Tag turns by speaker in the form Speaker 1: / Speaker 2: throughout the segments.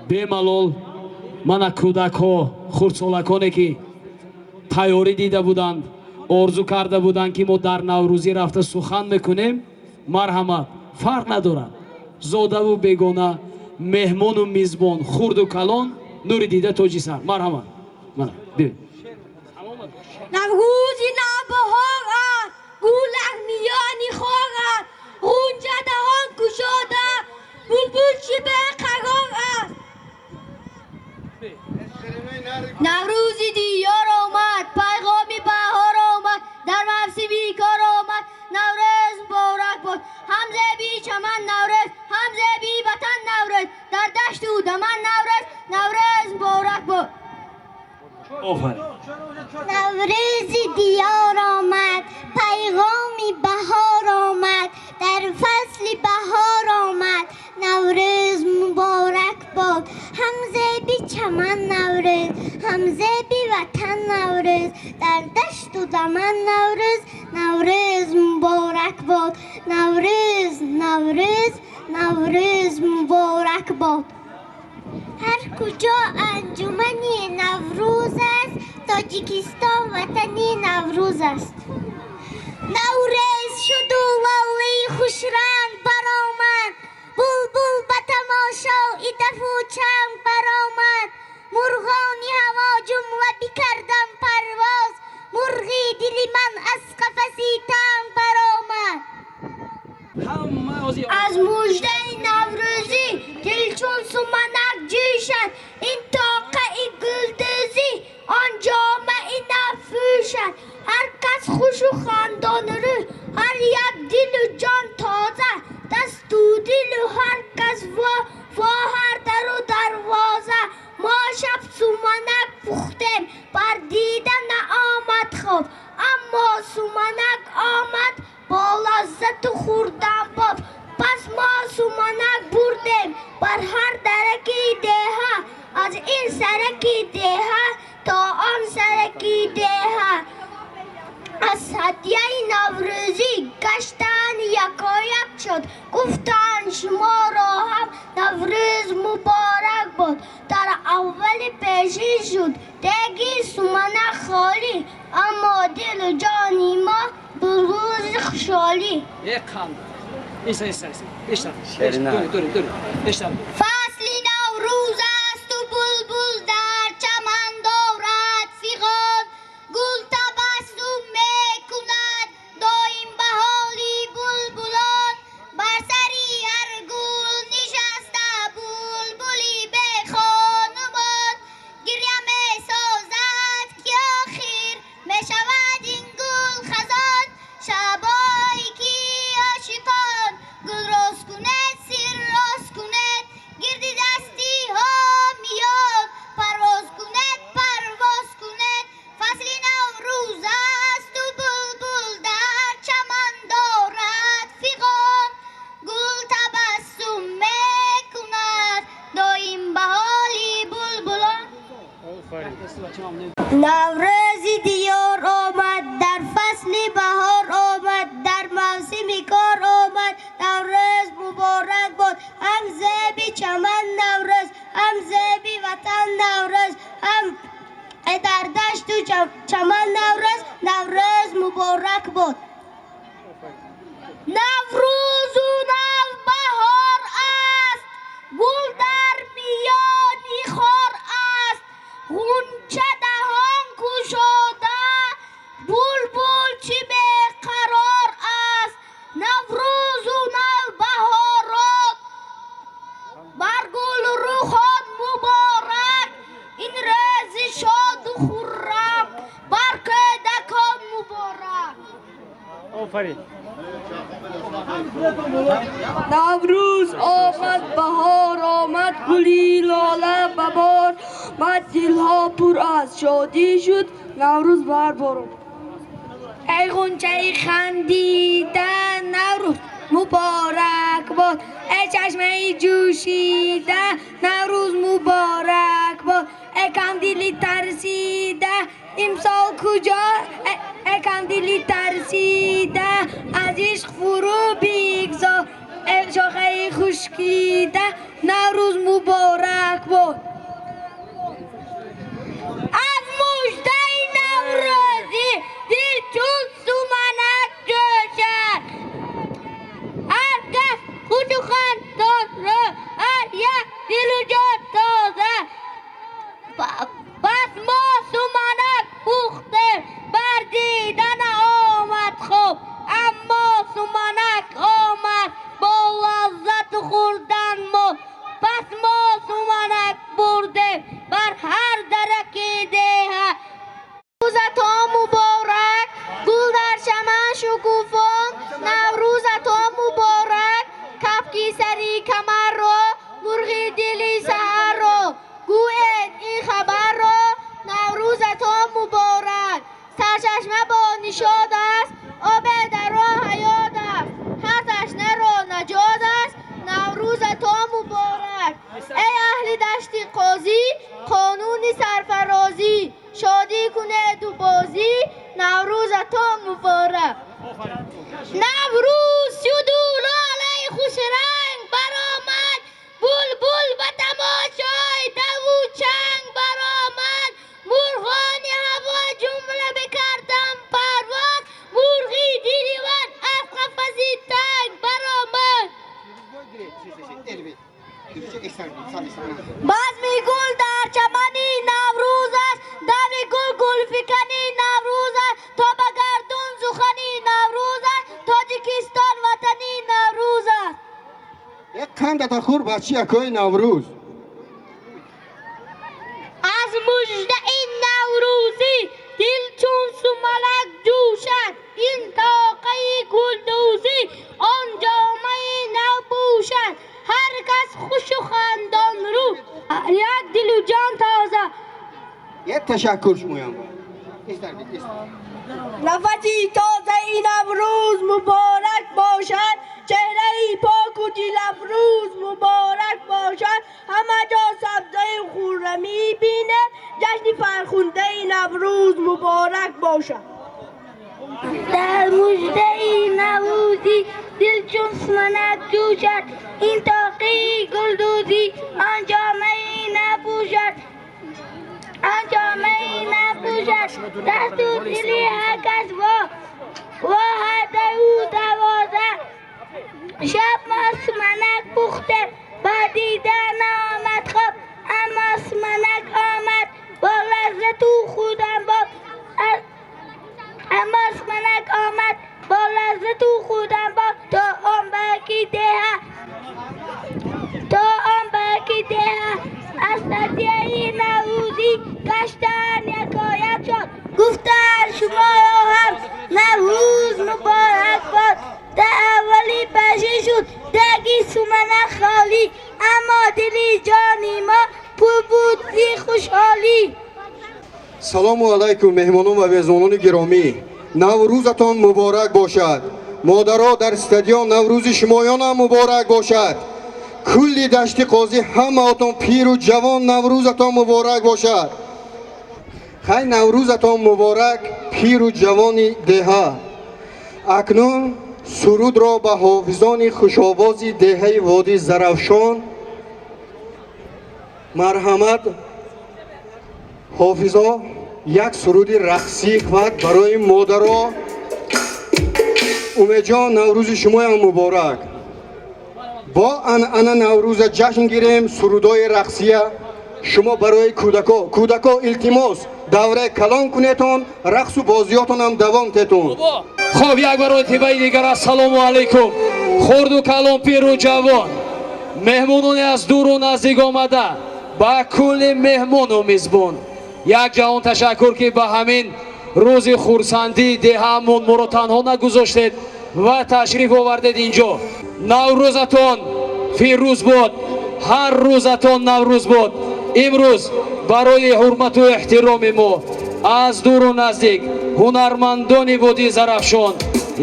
Speaker 1: бемалол мана кӯдакҳо хурдсолаконе ки тайёрӣ дида буданд, орзу карда буданд ки мо дар наврӯзӣ рафта сухан мекунем, марҳамат, фарқ надорад. зодаву бегона, меҳмону мизбон, хурду калон, нури дида тоҷи сар. Марҳамат. Мана бибин.
Speaker 2: Наврӯзи навбаҳор аст, гулак миёни хор аст, ғунҷа даҳон кушода, булбул шибе қарор аст. наврӯзи диёр омад, пайғоми баҳор омад, дар мавсими кор омад, наврӯз муборак бод. ҳамзеби чаман наврӯз, ҳамзеби ватан наврӯз, дар дашту даман наврӯз, наврӯз муборак бод.
Speaker 3: наврӯзи диёр омад, пайғоми баҳор омад, дар фасли баҳор омад, наврӯз муборак бод. ҳамзеби чаман наврӯз, ҳамзеби ватан наврӯз, дар дашту даман наврӯз, наврӯз муборак бод. наврӯз, наврӯз, наврӯз муборак бод. ҳар куҷо анҷумани наврӯз аст, тоҷикистон ватани наврӯз аст. наврӯз шуду лолаи хушранг баромад, булбул ба тамошо идафу чанг баромад, мурғони ҳаво ҷумла бикардам парвоз, мурғи дили ман аз қафаси танг баромад.
Speaker 2: аз муждаи наврӯзӣ дил чун суманак ҷӯшад, ин тоқаи гулдӯзӣ он ҷомаи навфӯшад. ҳар кас хушу хандонрӯ, ҳар як дилу ҷон тоза, дасту дилу ҳар кас во ҳар дару дарвоза. мо шаб суманак пухтем, бар дида наомад хоб, аммо суманак омад, бо лаззату хурдам боб. пас мо суманак бурдем бар ҳар дараки деҳа, аз ин сараки деҳа то он сараки деҳа. аз ҳадияи наврӯзӣ гаштан якояк шуд, гуфтанд шуморо ҳам наврӯз муборак бод. дар аввали пешин шуд деги суманак холӣ, аммо дилу ҷони мо бурӯзи хушҳолӣ.
Speaker 3: فصلی نوروز است و بلبل در چمن دارد فغان، گل تبسم میکند دایم به حالی بلبلان. بر سری هر گل نشسته بلبلی به خانمان، گریه میسازد که آخر میشود این گل خزان. شبایی که عاشقان گل راست کند سر راست کند، گردی دستی ها میاد پرواز کند پرواز کند. فصل نوروز است و بلبل در چمن دارد فغان، گل تبسم میکند دایم به حالی بلبلان.
Speaker 2: наврӯзи диёр омад, дар фасли баҳор омад, дар мавсими кор омад, наврӯз муборак бод. ҳамзеби чаман наврӯз, ҳамзеби ватан наврӯз, ҳам дар дашту чаман наврӯз, наврӯз муборак бод. наврӯзу навбаҳор аст, гул дар миёни хор аст, ғунча даҳон кушода, булбул чӣ беқарор аст. наврӯзу навбаҳорот бар гулрӯхон муборак, ин рӯзи шоду хуррам бар кӯдакон муборак.
Speaker 4: наврӯз омад, баҳор омад, гули лола ба бор омад, дилҳо пур аз шодӣ шуд, наврӯз бар бор омад. ای غنچه خندیده نوروز مبارک باد، ای چشمه جوشیده نوروز مبارک باد، ای کندیلی ترسیده امسال کجا، ای کندیلی ترسیده از عشق فرو بگذار، ای شاخه خشکیده نوروز مبارک باد.
Speaker 3: دل و جان تازه بس ما سمنک پخته بر دیدن آمد خوب اما سمنک آمد با لذت خوردن ما پس ما سمنک برده بر هر درکی دیه نوروزتان مبارک گل در چمن شکوفان نوروزتان مبارک کفکی سری کمر رو مرغی دلی سحر رو گوید این خبر رو نوروزتان مبارک سرچشمه با نشاد است آب در راه حیات است هر تشنه را نجات است نوروزتان مبارک ای اهل دشت قاضی قانون سرفرازی شادی کنه دو بازی نوروزتان مبارک نوروز شد و لاله خوش رنگ برآمد بلبل به تماشای دو و چنگ برآمد مرغان هوا جمله بکردم پرواز مرغی دیریون از قفسی تنگ برآمد بزمی گل در چمنی نوروز است دم گل گلفکنی نوروز است تا به گردون سخنی نوروز است تاجیکستان وطنی نوروز است
Speaker 5: یک قند تخور بچی اکای نوروز
Speaker 3: از مژده این نوروزی دل چون سملک جوشد این تاقه گلدوزی آن جامعه نو پوشد هر کس خوش و خندان رو یک دل و جان تازه
Speaker 5: یک تشکر شمویم
Speaker 4: نفسی تازه این نوروز مبارک باشد چهره ای پاک و دل افروز مبارک باشد همه جا سبزه خرمی بینه جشن فرخنده این نوروز مبارک باشد
Speaker 3: در مژده این نوروزی دل چون سمنک جوشد این تاقی گلدوزی آن جامعه نپوشد آن جامعه نپوشد دست و دلی هر کس و هر او دوازه شب ما سمنک پخته با دیدن آمد خواب اما سمنک آمد با لذت و خودم با اما سمنک آمد با لذت و خودم با تا آن برکی ده تا آن برکی ده از تدیه نوروزی گشتن یکایک شد گفتن شما را هم نوروز مبارک باد در اولی پشه شد دگی سمنک خالی اما دلی جانی ما پر بود زی خوشحالی
Speaker 5: سلام علیکم مهمانان و میزبانان گرامی نوروزتان مبارک باشد مادرها در استادیوم نوروز شمایان هم مبارک باشد کلی دشت قاضی همه‌تان پیر و جوان نوروزتان مبارک باشد خیلی نوروزتان مبارک پیر و جوان دهه اکنون سرود را به حافظان خوش‌آوازی دهه وادی زرافشان مرحمت حافظا یک سرود رقصی خواهد برای مادرها امید جان نوروز شما هم مبارک با انعنه نوروز جشن گیریم سرودای رقصیه شما برای کودکا التماس دوره کلان کنیتون رقص و بازیاتون هم دوام تیتون
Speaker 1: خب یک مرتبه دیگر السلام علیکم خرد و کلان پیر و جوان مهمونانی از دور و نزدیک آمده با کل مهمون و میزبان یک جهان تشکر که به همین روز خورسندی دهمون ما رو تنها نگذاشتید و تشریف آوردید اینجا نوروزتان فیروز باد هر روزتان نوروز باد امروز برای حرمت و احترام ما از دور و نزدیک هنرمندان وادی زرافشان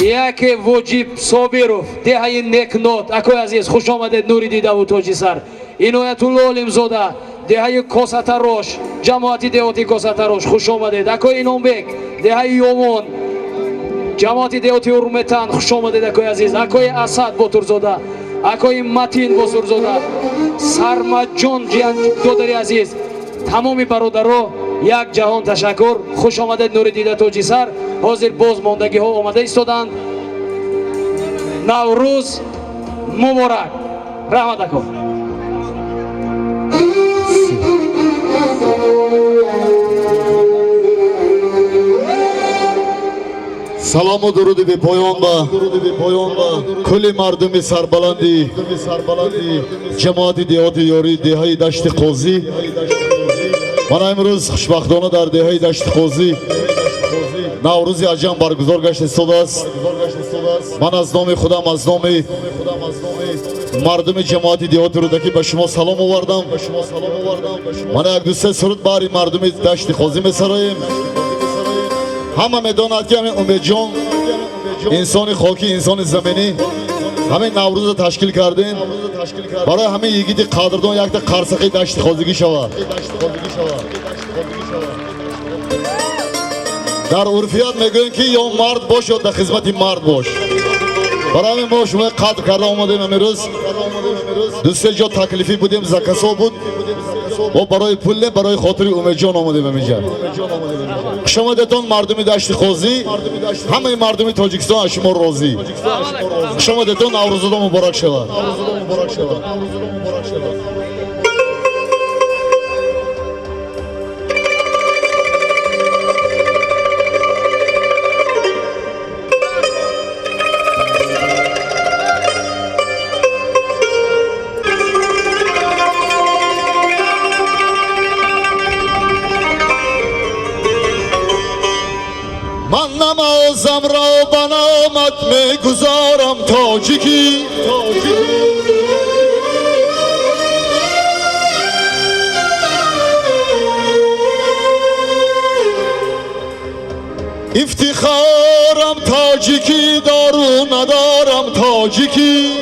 Speaker 1: یک وجیب صابرов دهه نکنات اکوی عزیز خوش آمدید نوری دیده و تاجی سر اینایت الله علمزاده دهه کاساتاروش جماعتی دیوتی کاساتاروش خوش آمدید اکوی اینونبک دهه یومون جماعتی دیوتی ارمتان خوش آمدید اکوی عزیز اکوی اسد باتورزاده اکوی متین بزرگزاده سرمد جان جیان دودری عزیز تمامی برادرها یک جهان تشکر خوش آمدید نوری دیده تاجی سر حاضر باز ماندگی ها آمده ایستادند نوروز مبارک رحمت کن
Speaker 6: سلام و درود به پایان با کل مردم سربلندی جماعت دیهات یاری دهه دشت قوزی. من امروز خوشبختانه در دهه دشت قوزی نوروز عجم برگزار گشت شده است. من از نام خودم از نام مردم جماعت دیهات رودکی به شما سلام آوردم. من یک دوسته سرود باری مردم دشت قوزی می‌سرایم. همه میداند که همین امید جان انسان خاکی انسان زمینی همین نوروز را تشکیل کردین برای همه یگید قدردان یک قرصقی دشت قوزگی شود. در عرفیت میگوین که یا مرد باش یا در خدمت مرد باش. برای همین ما شما قدر کرده آمدیم. امروز دو سه جا تکلیفی بودیم زکسا بود و برای پول برای خاطر امید جان آمدیم اینجا. شما دتون مردم دشت قوزی همه مردم تاجیکستان شما راضی. شما دتون نوروز مبارک شود. من نمازم را به نامت میگذارم تاجیکی افتخارم تاجیکی دارو ندارم تاجیکی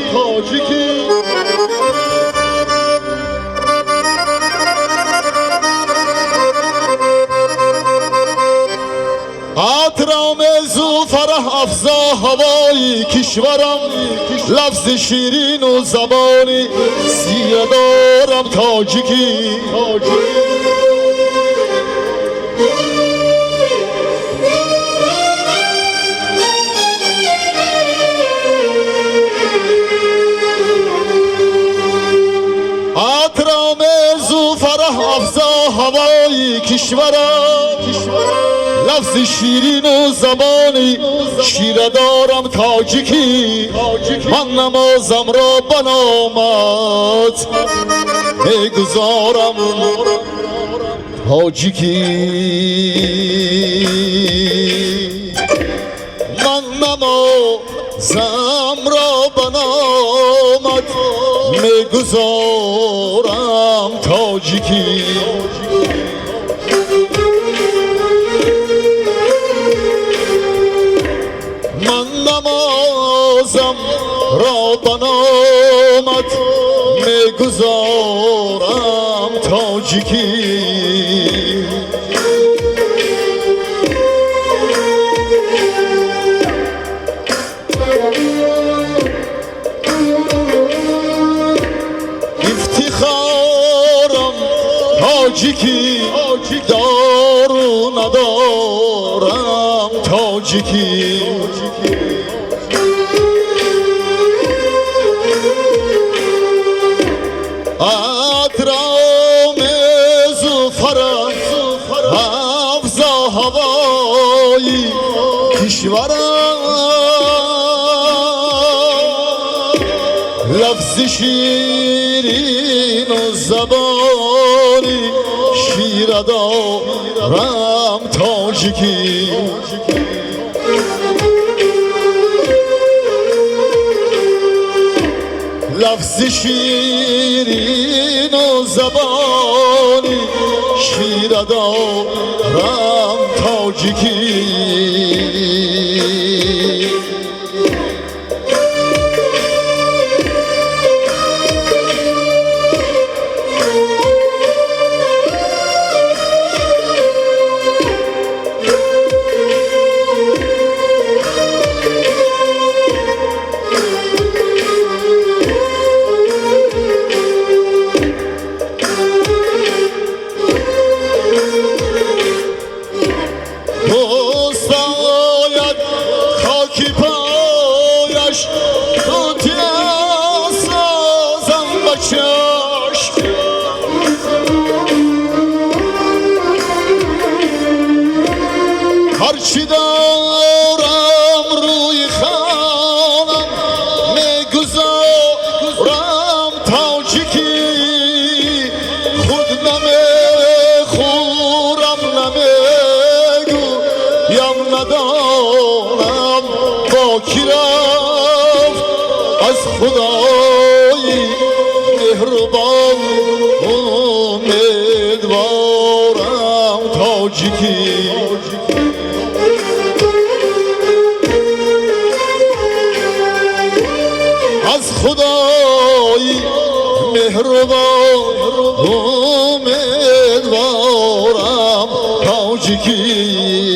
Speaker 6: عطرم زو فرح افزا هوای کشورم لفظ شیرین و زبانی سیه دارم تاجیکی عطرم زو فرح افزا هوای کشورم لفظ شیرین و زبانی شیره دارم تاجیکی من نمازم را به نامت میگذارم تاجیکی من نمازم را به نامت میگذارم تاجیکی نمازم را به نامت میگذارم تاجیکی افتخارم تاجیکی دارو ندارم تاجیکی عطرم زفرم افزا هوایی کشورم لفظ شیرین و زبانی شیره دارم تاجیکی لفظ شیرین و زبانی شیره دارم تاجیکی هرچی دارم امیدوارم تاجیکی از خدای مهربان امیدوارم تاجیکی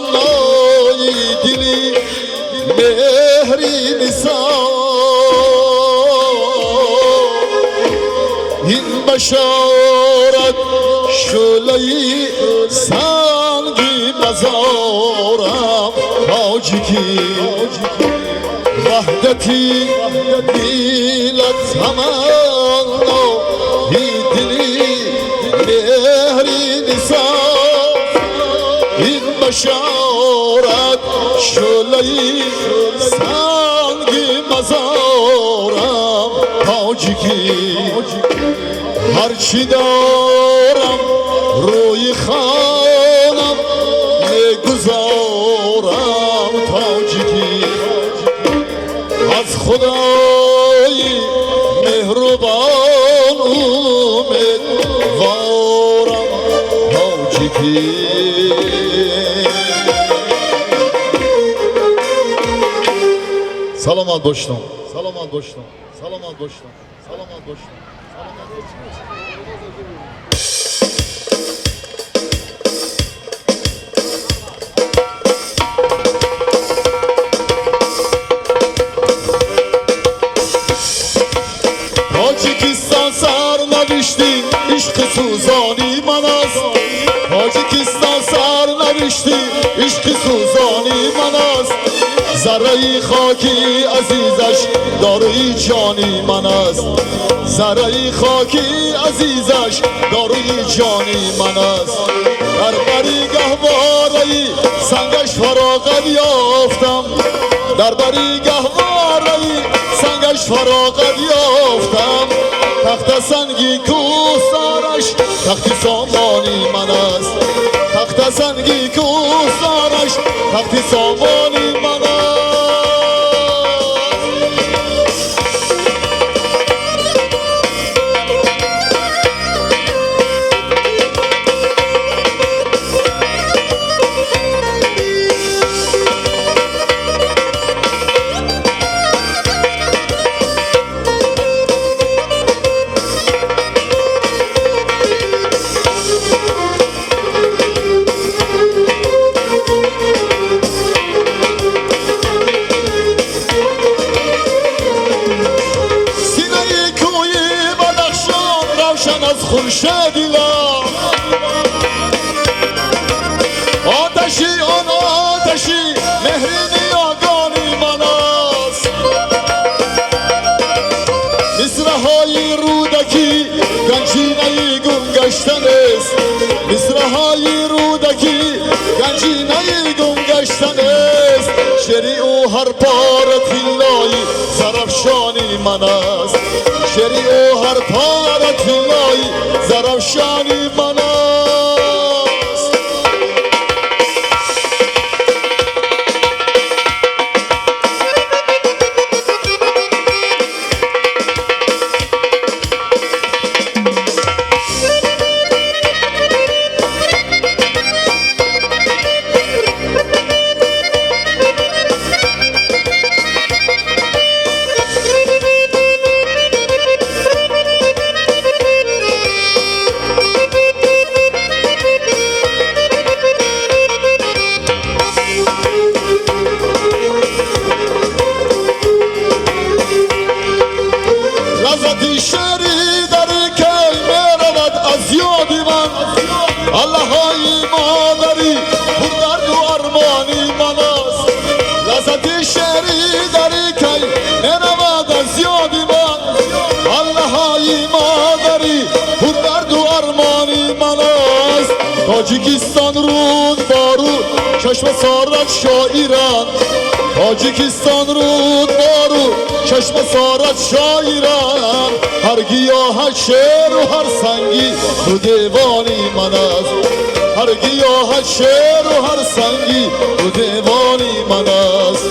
Speaker 6: تمنای دلی مهری نثار این بشارت شعله‌ای سنگی مزارم تاجیکی وحدتی میلت تمنای دلی مهری نثار این بشارت شعله‌ای سنگی مزارم تاجیکی هرچی دارم روی خانم میگذارم تاجیکی از خدای مهربان امیدوارم تاجیکی سلامت باشتم سلامت باشتم سلامت باشتم سلامت باشتم تاجیکستان سر نوشتی عشق سوزانی من است تاجیکستان سر نوشتی عشق سوزانی من است ذره خاکی عزیزش داروی جانی من است ذره خاکی عزیزش داروی جانی من است در بری گهواره‌ای سنگش فراغت یافتم در بری گهواره‌ای سنگش فراغت یافتم تخت سنگی کوهسارش تختی سامانی من است تخت سنگی کوهسارش تختی سامانی من است خورشیدی لا آتشی آن آتشی مهری نیاگانی من است مصرهای رودکی گنجینه گم گشتن است مصرهای رودکی گنجینه گم گشتن است شری او هر پار طلایی زرفشانی من است شری او هر پار طلایی زرفشانی من است های مادری پر درد و ارمانی من است لذت شعری داری که نرود از یادی من الله های مادری پر درد و ارمانی من است تاجیکستان رود بارو چشم سارت شاعران تاجیکستان رود بارو چشم سارت شاعران هر گیاه شعر و هر سنگی تو دیوانی من است هر گیاه شعر و هر سنگی تو دیوانی من است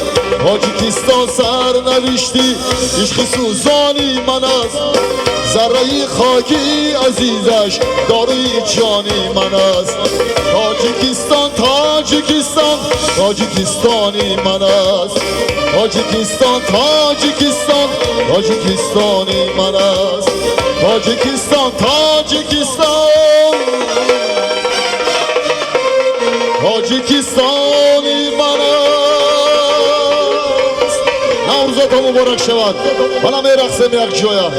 Speaker 6: تاجیکستان سرنوشتی عشق سوزانی من است ذره خاکی عزیزش داروی جانی من است تاجیکستان تاجیکستان تاجیکستانی من است تاجیکستان تاجیکستان تاجیکستانی من است تاجیکستان تاجیکستان تاجیکستانی من است نوروزت مبارک شود حالا می رقصم یک جویا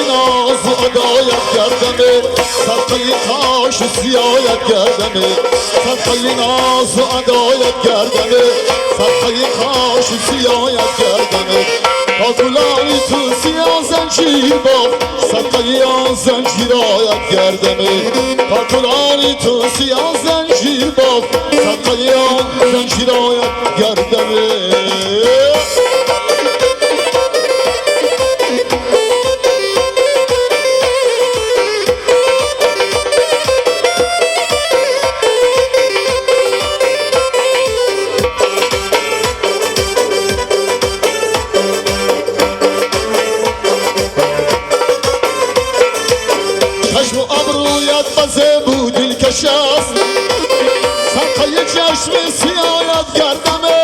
Speaker 6: ناز و عدایت گردمه صدقه کاش سیایت گردمه صدقه ناز و عدایت گردمه صدقه کاش سیایت گردمه تا گلانی تو سیاه زنجیر باف صدقه آن زنجیرایت گردمه تا گلانی تو سیاه زنجیر باف صدقه آن زنجیرایت گردمه چشم و ابرویت بزه بود دلکش است صدقه چشم سیایت گردمه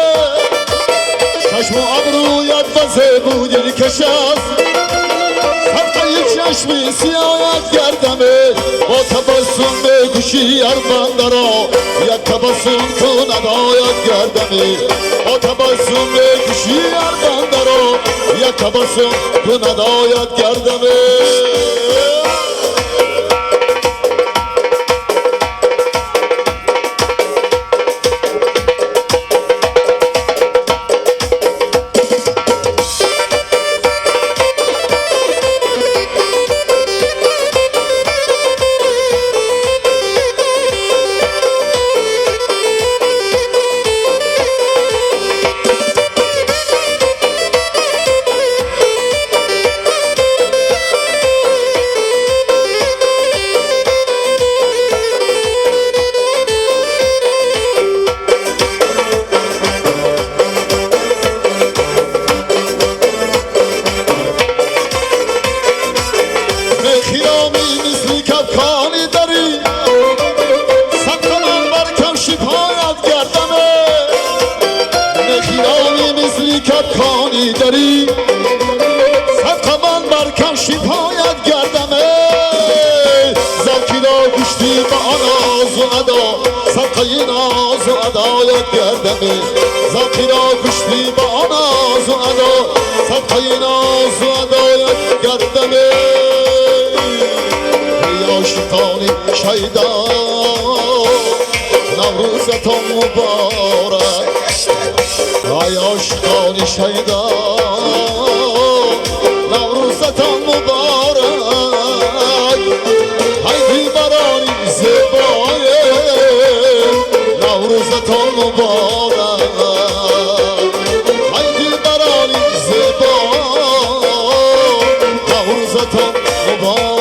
Speaker 6: چشم و ابرویت بزه بود دلکش است صدقه چشم سیایت گردمه با تبسم به گوشی اربنده را یک تبسم کن ادایت گردمه با تبسم به گوشی اربنده را یک تبسم کن ادایت گردمه کانی داری صدقه من برکن شیپایت گردمه زکی را گشتی به آناز و ادا صدقه ناز و ادایت گردمه زکی را گشتی به آناز و ادا صدقه ناز و ادایت گردمه ای عاشقان شیدا نوروزتان مبارک ای عاشقان شیدا نوروزتان مبارک ای دیبرانی زیبای نوروزتان مبارک ای دیبرانی زیبای نوروزتان مبارک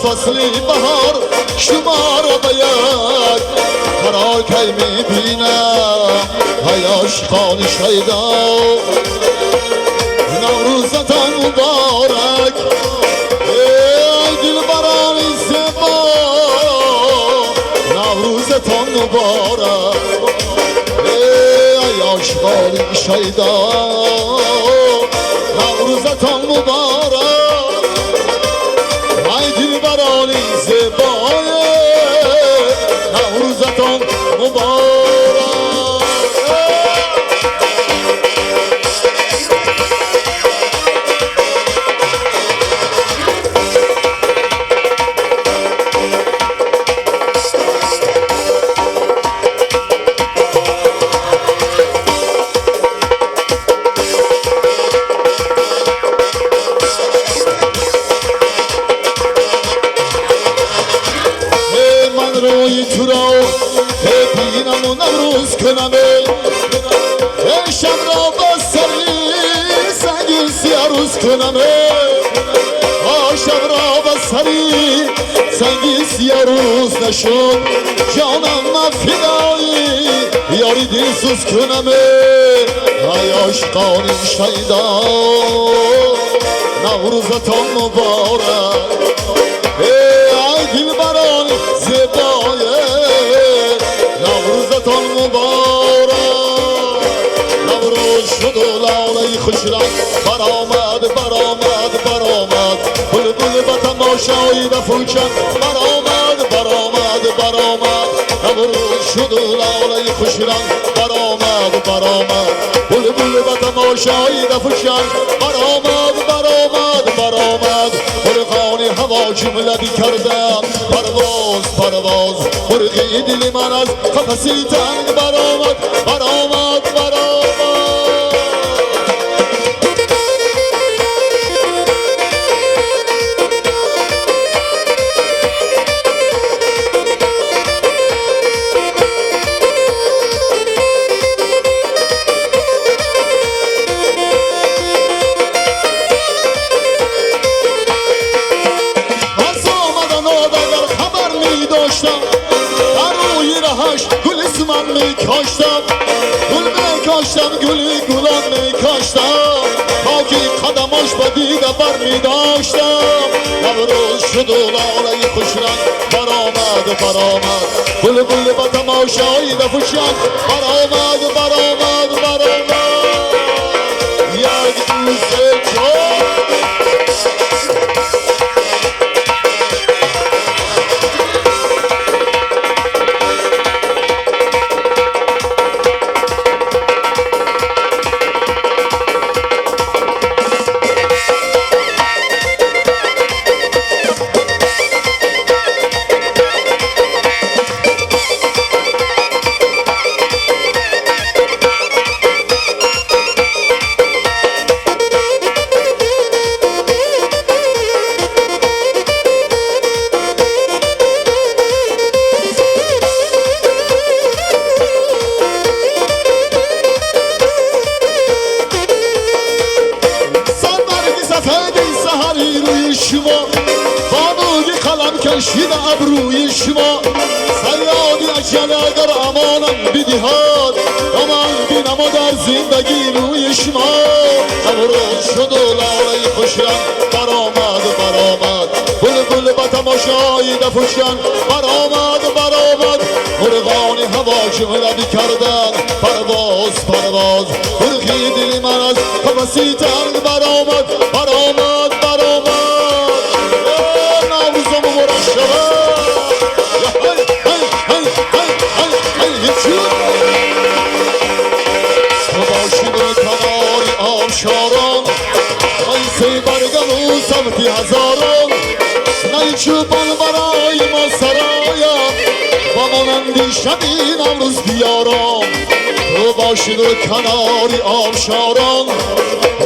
Speaker 6: فصل بهار شما را به یک قرار کی میبینم ای عاشقان شیدا نوروزتان مبارک ای دلبران زیبا نوروزتان مبارک ای عاشقان شیدا نوروزتان مبارک ای دلبران زیبای نوروزتان مبارک روی تو را ببینم و نوروز کنم ای شب را با سری سنگین سیاه روز کنم شب را با سری سنگین سیاه روز نشد جانم من فدایی یاری دل سوز کنم ای عاشقان شیدا نوروزتان مبارک ای دلبران زیبای نوروزتان مبارک نوروز شد و لاله خوش رنگ برآمد برآمد برآمد بلبل به تماشای دفوچن برآمد برآمد برآمد نوروز شد و لاله خوش رنگ برآمد برآمد بلبل به تماشای دفوچن برآمد برآمد برآمد مرغان هوا جملتی کردم پرواز پرواز مرغی دل من از قفسی تنگ برآمد برآمد برآمد میکاشتم گل میکاشتم گلی گلان میکاشتم تا که قدماش با دیده بر میداشتم نوروز شد و لاله خوش رنگ برآمد برآمد بلبل با تماشای دفوشن برآمد برآمد برآمد یک دوست جان کشید ابروی شما سیادی اجل اگر امانم بدهاد من بینم و در زندگی روی شما نوروز شد و لاله خوش رنگ برآمد برآمد بلبل به تماشای دفوشن برآمد برآمد مرغان هوا جملتی کردن پرواز پرواز مرغی دل من از قفسی تنگ برآمد برآمد برآمد شاران ایسی برگم و سمتی هزاران نی چوبان برای ما سرایم و مانندی شبی نوروز بیارم تو باشید و کناری آبشاران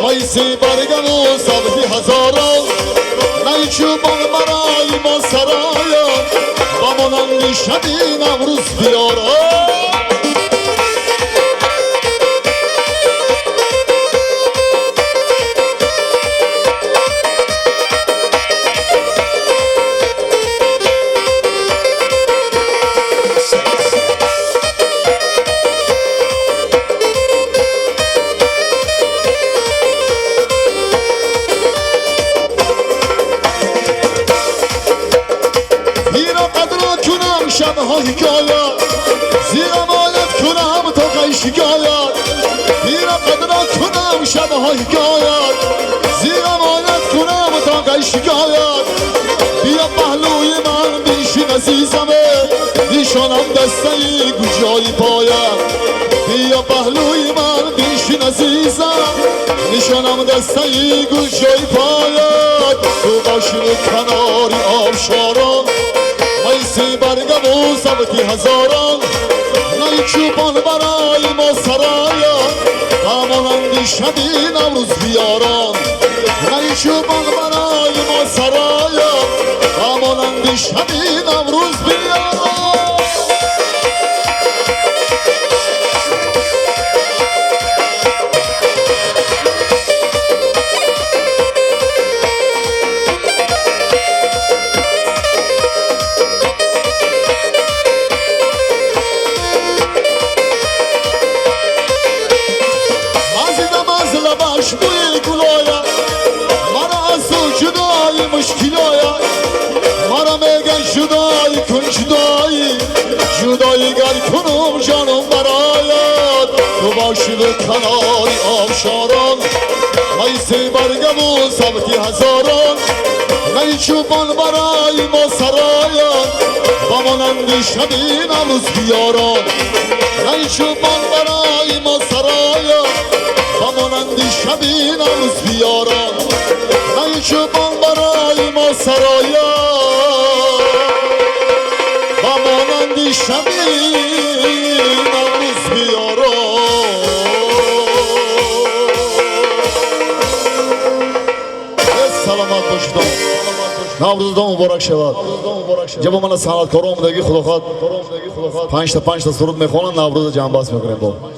Speaker 6: ایسی برگم و سمتی هزاران نی چوبان برای ما سرایم و مانندی شبی نوروز بیارم های حکایت زیر امانت کنم تا قی شکایت بیا پهلوی من بیشین عزیزمه نشانم دسته گوجای پایت بیا پهلوی من بیشین عزیزم نشانم دسته گوجای پایت تو باشی کناری آبشاران میسی برگم و سبتی هزاران نی چوبان برای ما سرایا همانندی شبی نوروز بیاران نی چوبان برای ما سرایا همانندی شبی نوروز بیاران جدایی گر کنم جانم برایت تو باشی به کناری آبشاران میسی برگم و سبتی هزاران نی چوبان برای ما سرایان با مانندی شبی نوروز بیاران نی چوبان برای ما سرایان با مانندی شبی نوروز بیاران نی چوبان برای ما سرایان مانندی شبی نوروز بیاران سلامت باشید نوروزتان مبارک شود جب من صنعتکاران آمدگی خدا خواد 5 تا سرود میخوانم نوروز جنبش میکنیم با